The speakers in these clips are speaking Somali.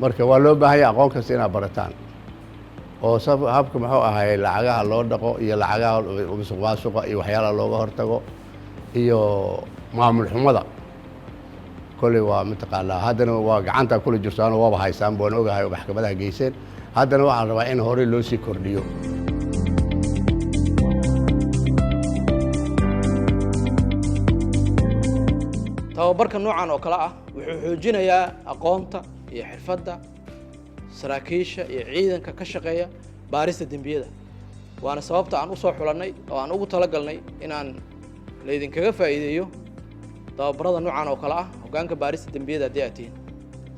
marka waa loo baahan yahay aqoon kasta inaad barataan oo habka muxuu ahay lacagaha loo dhaqo iyo lacagaha musuqmaasuqa iyo waxyaalaha looga hortago iyo maamul xumada kulli waa mataqaanaa haddana waa gacanta kula jirtaan waaba haysaan baan ogahay maxkamadaha geyseen haddana waxaan rabaa in hore loo sii kordhiyo tababarka noocan oo kala ah wuxuu xoojinayaa aqoonta iyo xirfadda saraakiisha iyo ciidanka ka shaqeeya baarista dembiyada waana sababta aan u soo xulanay oo aan ugu talagalnay inaan leedinkaga faa'iideeyo tababarada noocan oo kala ah hoggaanka baarista dembiyada haddii aad tihiin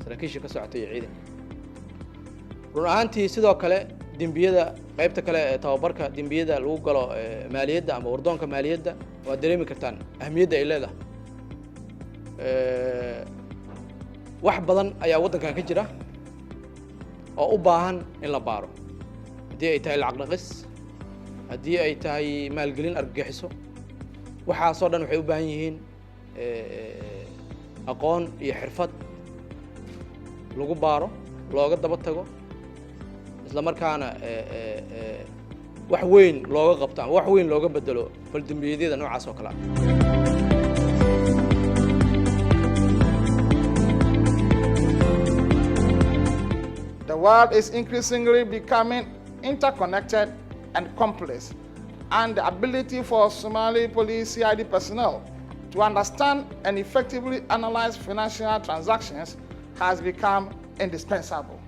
saraakiisha ka socota iyo ciidanka run ahaantii sidoo kale dembiyada qaybta kale ee tababarka dembiyada lagu galo maaliyadda ama wardoonka maaliyadda waa dareemi kartaan ahmiyadda ay leedahay wax badan ayaa waddankan ka jira oo u baahan in la baaro haddii ay tahay lacag dhaqis haddii ay tahay maalgelin argagixiso waxaasoo dhan waxay u baahan yihiin aqoon iyo xirfad lagu baaro looga daba tago isla markaana wax weyn looga qabto ama wax weyn looga bedelo faldembiyeedyada noocaas oo kale ah The world is increasingly becoming interconnected and complex, and the ability for Somali police CID personnel to understand and effectively analyze financial transactions has become indispensable.